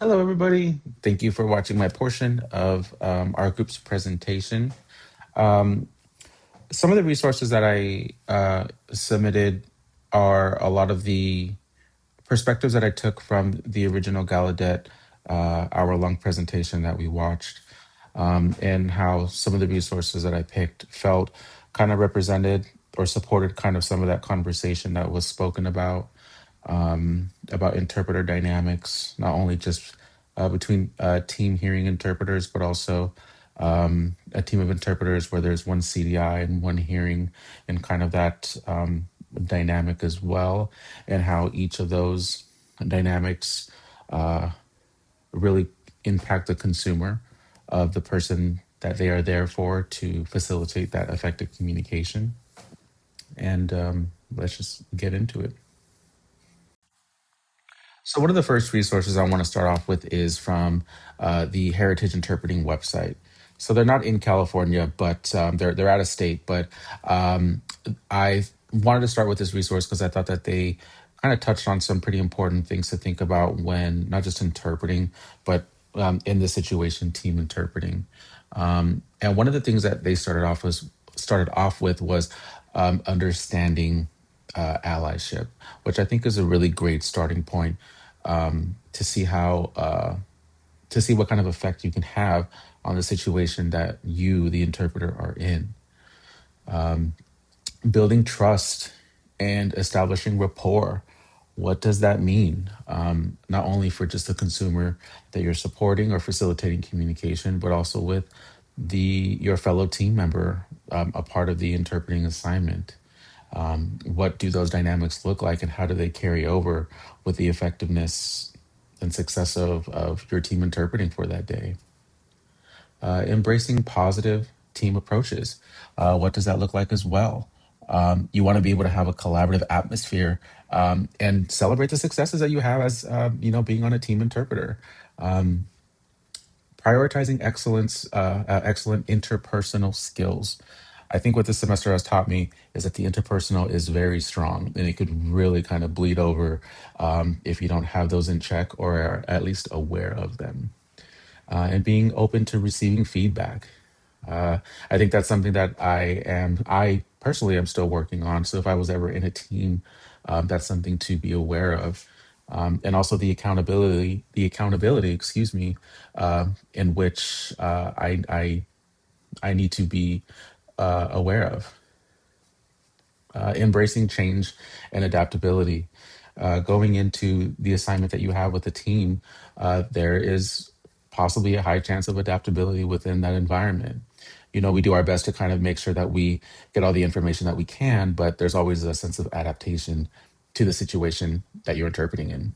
Hello, everybody. Thank you for watching my portion of our group's presentation. Um, some of the resources that I submitted are a lot of the perspectives that I took from the original Gallaudet hour-long presentation that we watched, and how some of the resources that I picked felt kind of represented or supported kind of some of that conversation that was spoken about interpreter dynamics, not only just between team hearing interpreters, but also a team of interpreters where there's one CDI and one hearing, and kind of that dynamic as well, and how each of those dynamics really impact the consumer of the person that they are there for to facilitate that effective communication. And let's just get into it. So one of the first resources I want to start off with is from the Heritage Interpreting website. So they're not in California, but they're out of state. But um, I wanted to start with this resource because I thought that they kind of touched on some pretty important things to think about when not just interpreting, but in this situation, team interpreting. And one of the things that they started off with was understanding allyship, which I think is a really great starting point to see how to see what kind of effect you can have on the situation that you, the interpreter, are in. Building trust and establishing rapport. What does that mean? Not only for just the consumer that you're supporting or facilitating communication, but also with your fellow team member, a part of the interpreting assignment. What do those dynamics look like, and how do they carry over with the effectiveness and success of your team interpreting for that day? Embracing positive team approaches. What does that look like as well? You want to be able to have a collaborative atmosphere and celebrate the successes that you have as being on a team interpreter. Prioritizing excellent interpersonal skills. I think what this semester has taught me is that the interpersonal is very strong, and it could really kind of bleed over if you don't have those in check or are at least aware of them. And being open to receiving feedback. Uh, I think that's something that I personally am still working on. So if I was ever in a team, that's something to be aware of. And also the accountability, excuse me, in which I need to be aware of. Embracing change and adaptability. Going into the assignment that you have with the team, there is possibly a high chance of adaptability within that environment. We do our best to kind of make sure that we get all the information that we can, but there's always a sense of adaptation to the situation that you're interpreting in.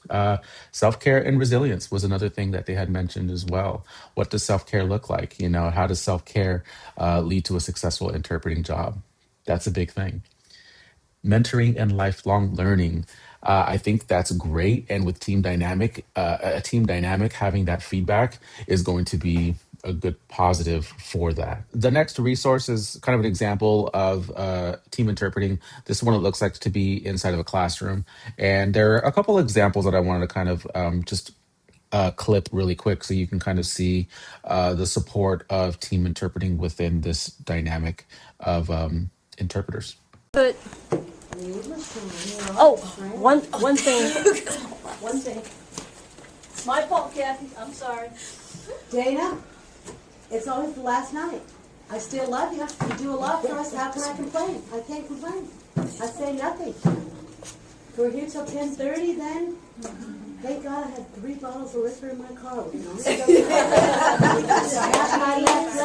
Uh, Self care and resilience was another thing that they had mentioned as well. What does self care look like? How does self care lead to a successful interpreting job? That's a big thing. Mentoring and lifelong learning. I think that's great. And with a team dynamic, having that feedback is going to be a good positive for that. The next resource is kind of an example of team interpreting. This is what it looks like to be inside of a classroom. And there are a couple examples that I wanted to kind of just clip really quick so you can kind of see the support of team interpreting within this dynamic of interpreters. But oh, one thing. One thing. It's my fault, Kathy. I'm sorry. Dana, it's always the last night. I still love you. You do a lot for us. How can I complain? I can't complain. I say nothing. We're here till 10:30 then. Thank God I had 3 bottles of liquor in my car. I left.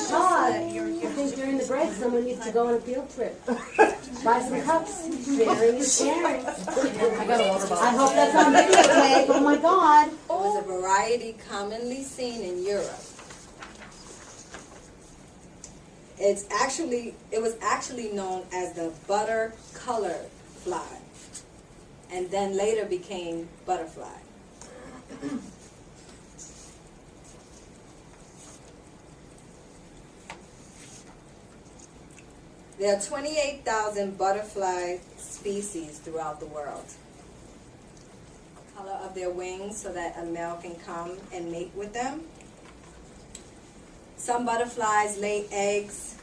God. I think during the break someone needs to go on a field trip. Buy some cups. Sharing is sharing. I hope that's on videotape. Oh my God. It was a variety commonly seen in Europe. It was actually known as the butter color fly, and then later became butterfly. There are 28,000 butterfly species throughout the world. Color of of their wings so that a male can come and mate with them. Some butterflies lay eggs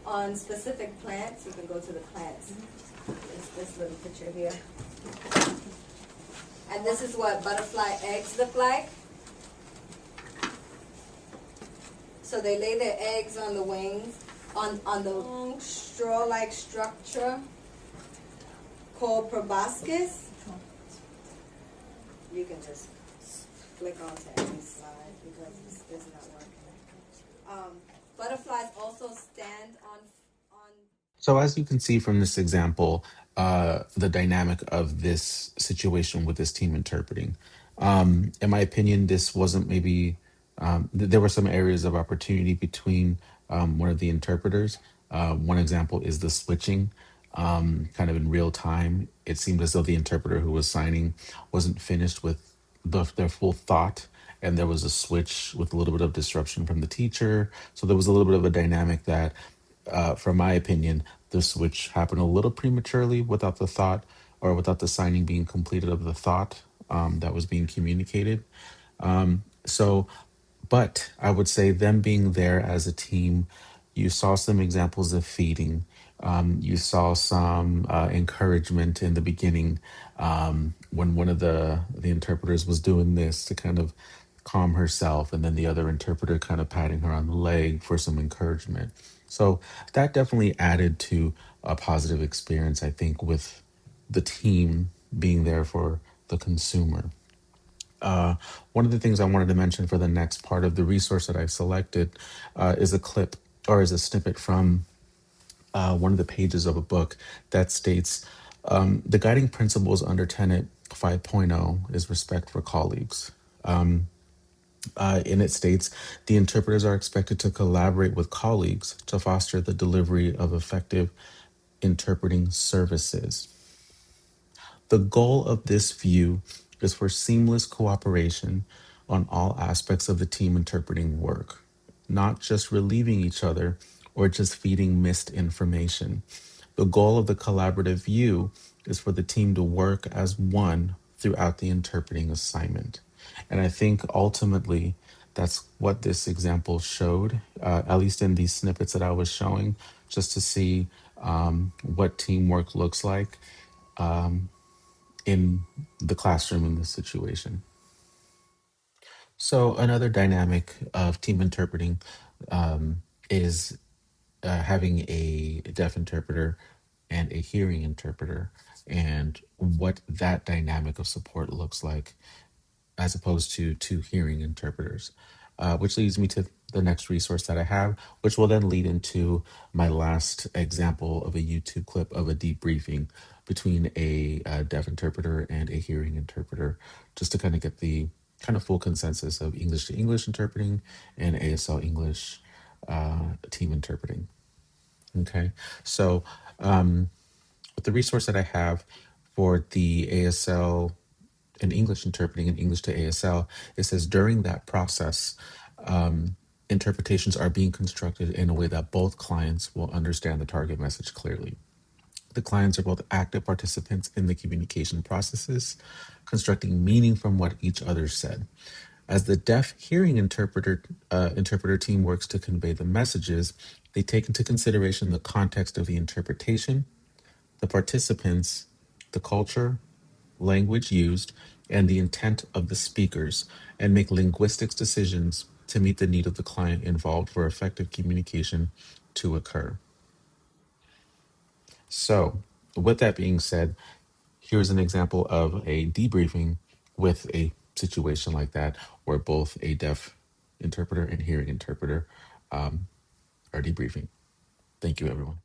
on specific plants. You can go to the plants. There's this little picture here. And this is what butterfly eggs look like. So they lay their eggs on the wings, on the long straw-like structure called proboscis. You can just flick onto any slide because it's not working. Butterflies also stand on. So, as you can see from this example, the dynamic of this situation with this team interpreting, in my opinion, this wasn't maybe, there were some areas of opportunity between one of the interpreters. One example is the switching, kind of in real time. It seemed as though the interpreter who was signing wasn't finished with their full thought. And there was a switch with a little bit of disruption from the teacher. So there was a little bit of a dynamic that from my opinion, the switch happened a little prematurely without the thought or without the signing being completed of the thought that was being communicated. So, but I would say them being there as a team, you saw some examples of feeding. You saw some encouragement in the beginning when one of the interpreters was doing this to kind of calm herself, and then the other interpreter kind of patting her on the leg for some encouragement. So that definitely added to a positive experience, I think, with the team being there for the consumer. Uh, One of the things I wanted to mention for the next part of the resource that I've selected is a clip or is a snippet from one of the pages of a book that states the guiding principles under Tenet 5.0 is respect for colleagues. And it states the interpreters are expected to collaborate with colleagues to foster the delivery of effective interpreting services. The goal of this view is for seamless cooperation on all aspects of the team interpreting work, not just relieving each other or just feeding missed information. The goal of the collaborative view is for the team to work as one throughout the interpreting assignment. And I think ultimately that's what this example showed, at least in these snippets that I was showing, just to see what teamwork looks like in the classroom in this situation. So another dynamic of team interpreting is having a deaf interpreter and a hearing interpreter, and what that dynamic of support looks like as opposed to two hearing interpreters. Which leads me to the next resource that I have, which will then lead into my last example of a YouTube clip of a debriefing between a deaf interpreter and a hearing interpreter, just to kind of get the kind of full consensus of English to English interpreting and ASL English team interpreting. Okay, so with the resource that I have for the ASL and English interpreting and English to ASL, it says during that process, interpretations are being constructed in a way that both clients will understand the target message clearly. The clients are both active participants in the communication processes, constructing meaning from what each other said. As the deaf hearing interpreter team works to convey the messages, they take into consideration the context of the interpretation, the participants, the culture, language used, and the intent of the speakers, and make linguistics decisions to meet the need of the client involved for effective communication to occur. So, with that being said, here's an example of a debriefing with a situation like that, where both a deaf interpreter and hearing interpreter are debriefing. Thank you, everyone.